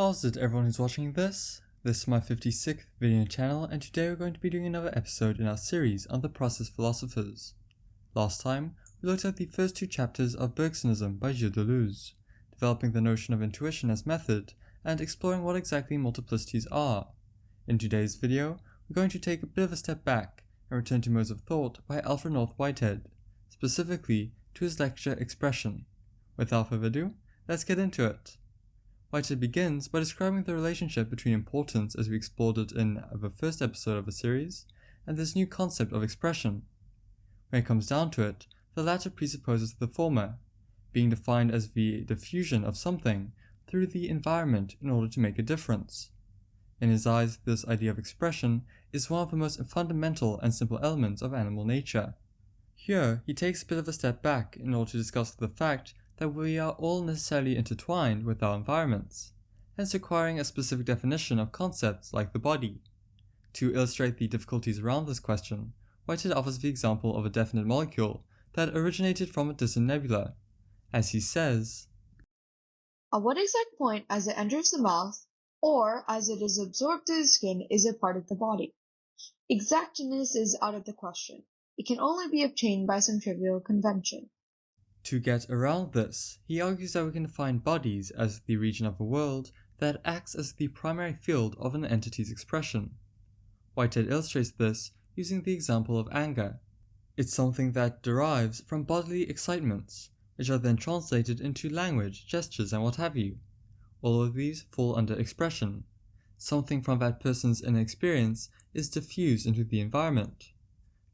How's it, everyone who's watching this? This is my 56th video channel, and today we're going to be doing another episode in our series on the process philosophers. Last time, we looked at the first two chapters of Bergsonism by Gilles Deleuze, developing the notion of intuition as method, and exploring what exactly multiplicities are. In today's video, we're going to take a bit of a step back and return to modes of thought by Alfred North Whitehead, specifically to his lecture Expression. Without further ado, let's get into it. Whitehead begins by describing the relationship between importance as we explored it in the first episode of the series, and this new concept of expression. When it comes down to it, the latter presupposes the former, being defined as the diffusion of something through the environment in order to make a difference. In his eyes, this idea of expression is one of the most fundamental and simple elements of animal nature. Here, he takes a bit of a step back in order to discuss the fact that we are all necessarily intertwined with our environments, hence requiring a specific definition of concepts like the body. To illustrate the difficulties around this question, Whitehead offers the example of a definite molecule that originated from a distant nebula. As he says, "At what exact point as it enters the mouth, or as it is absorbed through the skin, is it part of the body? Exactness is out of the question. It can only be obtained by some trivial convention." To get around this, he argues that we can define bodies as the region of the world that acts as the primary field of an entity's expression. Whitehead illustrates this using the example of anger. It's something that derives from bodily excitements, which are then translated into language, gestures, and what have you. All of these fall under expression. Something from that person's inner experience is diffused into the environment.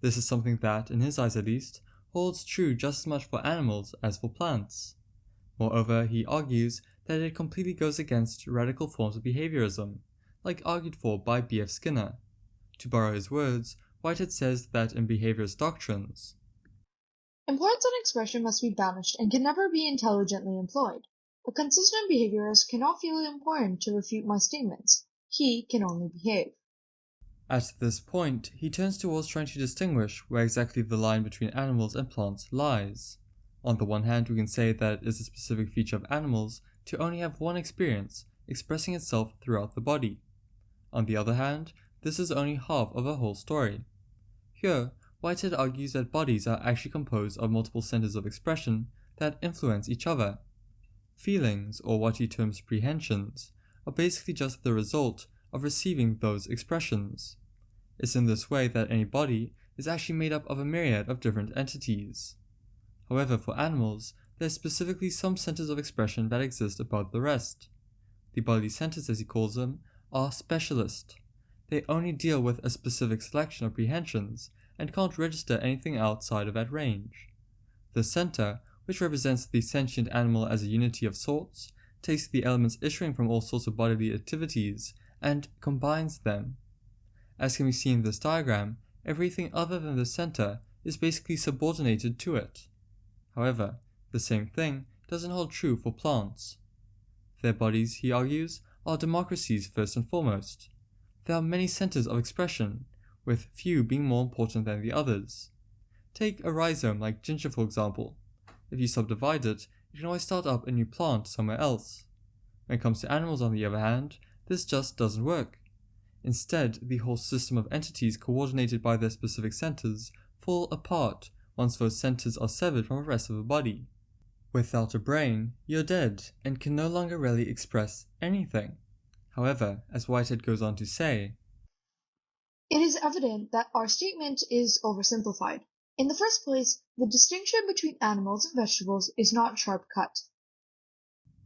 This is something that, in his eyes at least, holds true just as much for animals as for plants. Moreover, he argues that it completely goes against radical forms of behaviorism, like argued for by B.F. Skinner. To borrow his words, Whitehead says that in behaviorist doctrines, "Importance on expression must be banished and can never be intelligently employed. A consistent behaviorist cannot feel it important to refute my statements. He can only behave." At this point, he turns towards trying to distinguish where exactly the line between animals and plants lies. On the one hand, we can say that it is a specific feature of animals to only have one experience, expressing itself throughout the body. On the other hand, this is only half of a whole story. Here, Whitehead argues that bodies are actually composed of multiple centers of expression that influence each other. Feelings, or what he terms prehensions, are basically just the result of receiving those expressions. It's in this way that any body is actually made up of a myriad of different entities. However, for animals, there are specifically some centers of expression that exist above the rest. The bodily centers, as he calls them, are specialist. They only deal with a specific selection of prehensions and can't register anything outside of that range. The center, which represents the sentient animal as a unity of sorts, takes the elements issuing from all sorts of bodily activities and combines them. As can be seen in this diagram, everything other than the center is basically subordinated to it. However, the same thing doesn't hold true for plants. Their bodies, he argues, are democracies first and foremost. There are many centers of expression, with few being more important than the others. Take a rhizome like ginger, for example. If you subdivide it, you can always start up a new plant somewhere else. When it comes to animals, on the other hand, this just doesn't work. Instead, the whole system of entities coordinated by their specific centers fall apart once those centers are severed from the rest of the body. Without a brain, you're dead and can no longer really express anything. However, as Whitehead goes on to say, "It is evident that our statement is oversimplified. In the first place, the distinction between animals and vegetables is not sharp cut.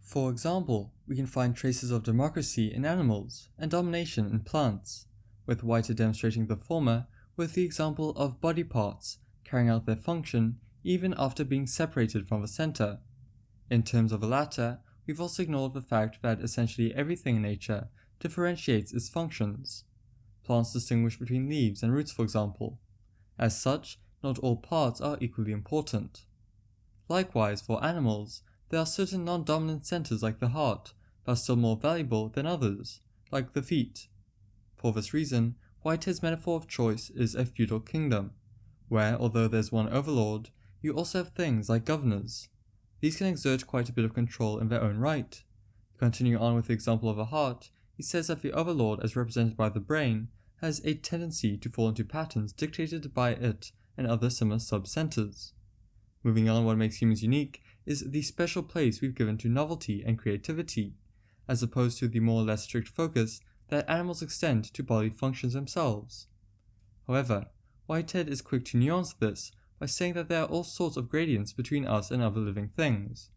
For example, we can find traces of democracy in animals and domination in plants, with Whitehead demonstrating the former with the example of body parts carrying out their function even after being separated from the center. In terms of the latter, we've also ignored the fact that essentially everything in nature differentiates its functions. Plants distinguish between leaves and roots, for example. As such, not all parts are equally important. Likewise, for animals, there are certain non-dominant centers like the heart that are still more valuable than others, like the feet. For this reason, Whitehead's metaphor of choice is a feudal kingdom, where although there's one overlord, you also have things like governors. These can exert quite a bit of control in their own right. Continuing on with the example of a heart, he says that the overlord, as represented by the brain, has a tendency to fall into patterns dictated by it and other similar sub-centers. Moving on, what makes humans unique is the special place we've given to novelty and creativity, as opposed to the more or less strict focus that animals extend to bodily functions themselves. However, Whitehead is quick to nuance this by saying that there are all sorts of gradients between us and other living things.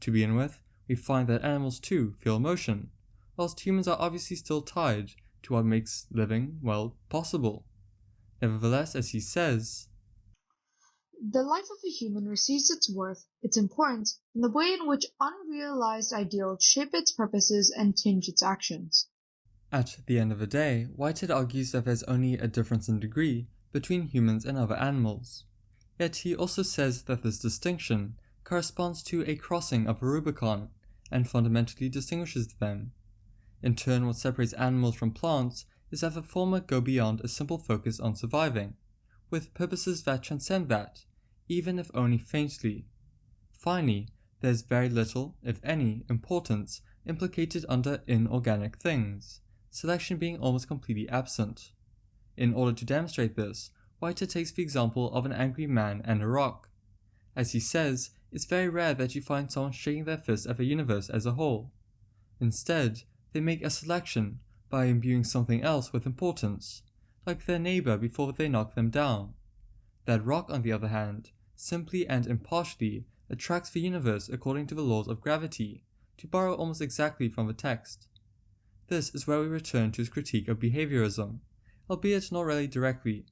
To begin with, we find that animals too feel emotion, whilst humans are obviously still tied to what makes living, well, possible. Nevertheless, as he says, The life of a human receives its worth, its importance, from the way in which unrealized ideals shape its purposes and tinge its actions. at the end of the day, Whitehead argues that there's only a difference in degree between humans and other animals. Yet he also says that this distinction corresponds to a crossing of a Rubicon and fundamentally distinguishes them. In turn, what separates animals from plants is that the former go beyond a simple focus on surviving, with purposes that transcend that, even if only faintly. Finally, there's very little, if any, importance implicated under inorganic things, selection being almost completely absent. In order to demonstrate this, Whitehead takes the example of an angry man and a rock. As he says, it's very rare that you find someone shaking their fist at the universe as a whole. Instead, they make a selection by imbuing something else with importance, like their neighbor before they knock them down. That rock, on the other hand, simply and impartially attracts the universe according to the laws of gravity, to borrow almost exactly from the text. This is where we return to his critique of behaviorism, albeit not really directly.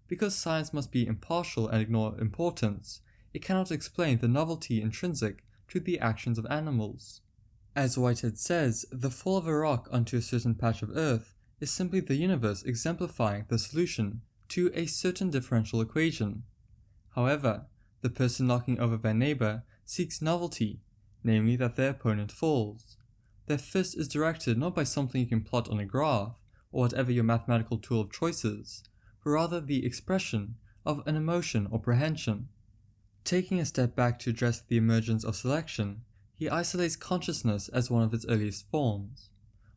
Because science must be impartial and ignore importance, it cannot explain the novelty intrinsic to the actions of animals. As Whitehead says, the fall of a rock onto a certain patch of earth is simply the universe exemplifying the solution to a certain differential equation. However, the person knocking over their neighbor seeks novelty, namely that their opponent falls. Their fist is directed not by something you can plot on a graph, or whatever your mathematical tool of choice is, but rather the expression of an emotion or prehension. Taking a step back to address the emergence of selection, he isolates consciousness as one of its earliest forms.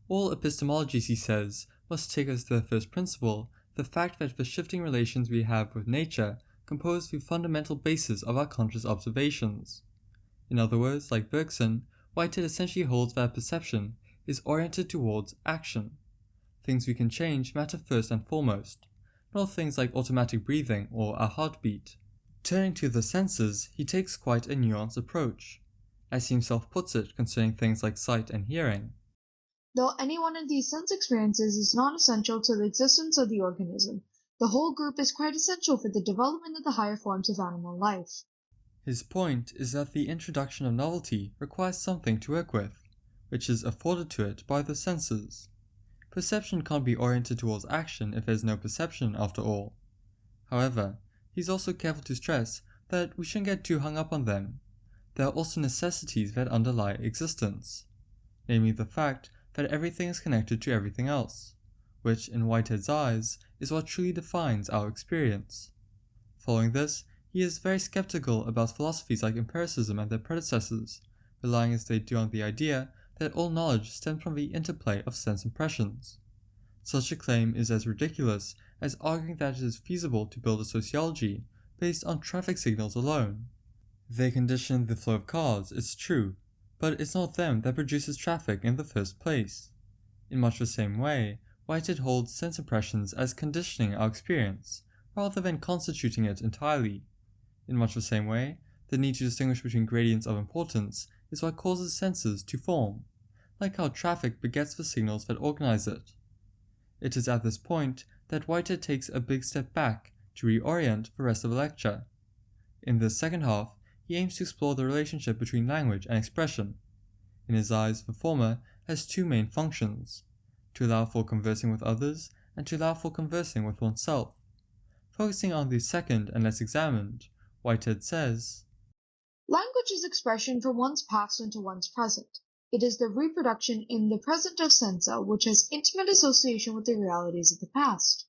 All epistemologies, he says, must take as their first principle the fact that the shifting relations we have with nature compose the fundamental basis of our conscious observations. In other words, like Bergson, Whitehead essentially holds that perception is oriented towards action. Things we can change matter first and foremost, not things like automatic breathing or a heartbeat. Turning to the senses, he takes quite a nuanced approach, as he himself puts it concerning things like sight and hearing. Though any one of these sense experiences is not essential to the existence of the organism, the whole group is quite essential for the development of the higher forms of animal life. His point is that the introduction of novelty requires something to work with, which is afforded to it by the senses. Perception can't be oriented towards action if there's no perception after all. However, he's also careful to stress that we shouldn't get too hung up on them. There are also necessities that underlie existence, namely the fact that everything is connected to everything else, which in Whitehead's eyes is what truly defines our experience. Following this, he is very skeptical about philosophies like empiricism and their predecessors, relying as they do on the idea that all knowledge stems from the interplay of sense impressions. Such a claim is as ridiculous as arguing that it is feasible to build a sociology based on traffic signals alone. They condition the flow of cars, it's true, but it's not them that produces traffic in the first place. In much the same way, Whitehead holds sense impressions as conditioning our experience, rather than constituting it entirely. In much the same way, the need to distinguish between gradients of importance is what causes senses to form, like how traffic begets the signals that organize it. It is at this point that Whitehead takes a big step back to reorient the rest of the lecture. In this second half, he aims to explore the relationship between language and expression. In his eyes, the former has two main functions: to allow for conversing with others and to allow for conversing with oneself. Focusing on the second and less examined, Whitehead says, Language is expression from one's past into one's present. It is the reproduction in the present of sensa which has intimate association with the realities of the past.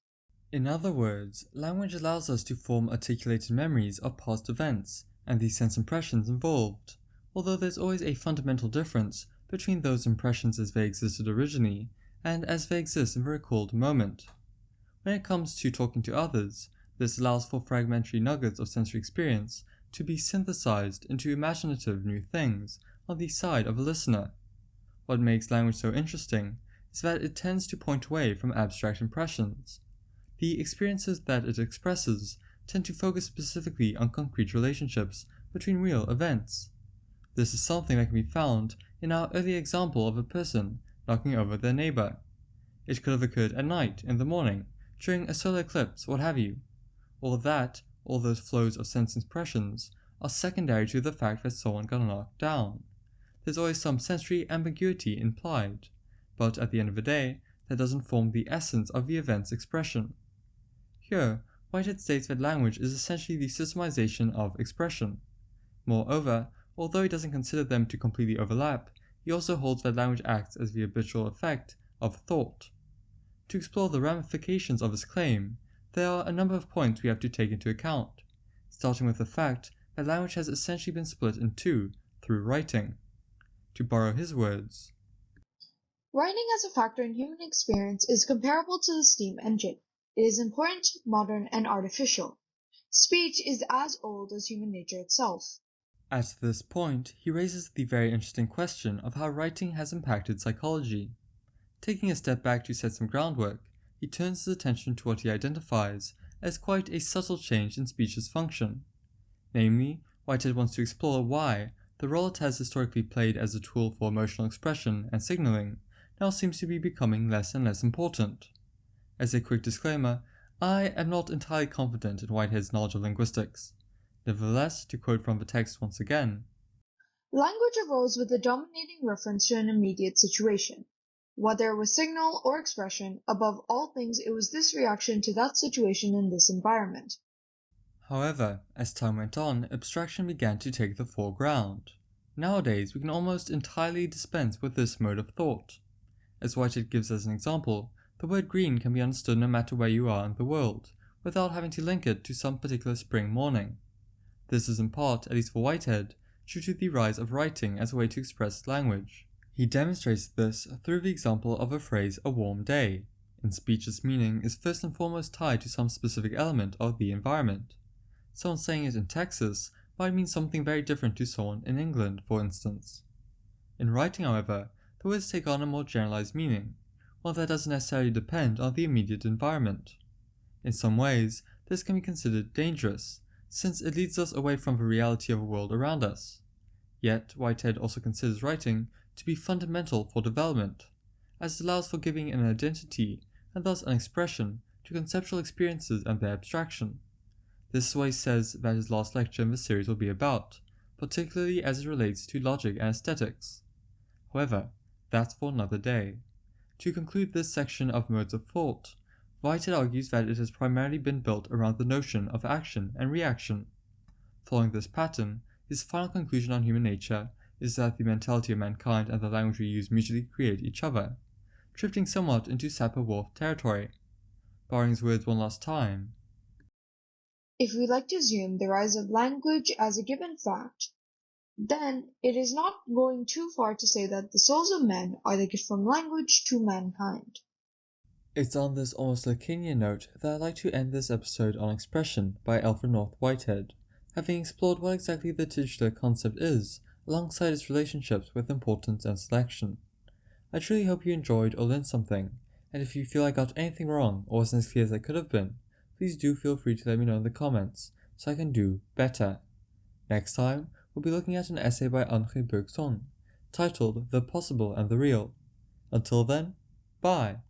in other words, language allows us to form articulated memories of past events and the sense impressions involved, although there's always a fundamental difference between those impressions as they existed originally and as they exist in the recalled moment. When it comes to talking to others, this allows for fragmentary nuggets of sensory experience to be synthesized into imaginative new things on the side of a listener. What makes language so interesting is that it tends to point away from abstract impressions. The experiences that it expresses tend to focus specifically on concrete relationships between real events. This is something that can be found in our earlier example of a person knocking over their neighbor. It could have occurred at night, in the morning, during a solar eclipse, what have you. All of that, all those flows of sense impressions, are secondary to the fact that someone got knocked down. There's always some sensory ambiguity implied, but at the end of the day, that doesn't form the essence of the event's expression. Here, Whitehead states that language is essentially the systemization of expression. Moreover, although he doesn't consider them to completely overlap, he also holds that language acts as the habitual effect of thought. To explore the ramifications of his claim, there are a number of points we have to take into account, starting with the fact that language has essentially been split in two through writing. To borrow his words, Writing as a factor in human experience is comparable to the steam engine. It is important, modern, and artificial. Speech is as old as human nature itself. At this point, he raises the very interesting question of how writing has impacted psychology. Taking a step back to set some groundwork, he turns his attention to what he identifies as quite a subtle change in speech's function. Namely, Whitehead wants to explore why the role it has historically played as a tool for emotional expression and signaling now seems to be becoming less and less important. As a quick disclaimer, I am not entirely confident in Whitehead's knowledge of linguistics. Nevertheless, to quote from the text once again, Language arose with a dominating reference to an immediate situation. Whether it was signal or expression, above all things it was this reaction to that situation in this environment. However, as time went on, abstraction began to take the foreground. Nowadays, we can almost entirely dispense with this mode of thought. As Whitehead gives as an example, the word green can be understood no matter where you are in the world, without having to link it to some particular spring morning. This is in part, at least for Whitehead, due to the rise of writing as a way to express language. He demonstrates this through the example of the phrase "a warm day." In speech, its meaning is first and foremost tied to some specific element of the environment. Someone saying it in Texas might mean something very different to someone in England, for instance. In writing, however, the words take on a more generalized meaning, one that doesn't necessarily depend on the immediate environment. In some ways, this can be considered dangerous, since it leads us away from the reality of the world around us. Yet, Whitehead also considers writing to be fundamental for development, as it allows for giving an identity, and thus an expression, to conceptual experiences and their abstraction. This is what he says that his last lecture in the series will be about, particularly as it relates to logic and aesthetics. However, that's for another day. To conclude this section of modes of thought, Whitehead argues that it has primarily been built around the notion of action and reaction. Following this pattern, his final conclusion on human nature is that the mentality of mankind and the language we use mutually create each other, drifting somewhat into Sapir-Whorf territory. Borrowing his words one last time, If we like to assume the rise of language as a given fact, then it is not going too far to say that the souls of men are the gift from language to mankind. It's on this almost Lacanian note that I'd like to end this episode on Expression by Alfred North Whitehead, having explored what exactly the titular concept is, alongside its relationships with importance and selection. I truly hope you enjoyed or learned something, and if you feel I got anything wrong or wasn't as clear as I could have been, please do feel free to let me know in the comments, so I can do better. Next time, we'll be looking at an essay by André Bergson, titled The Possible and the Real. Until then, bye!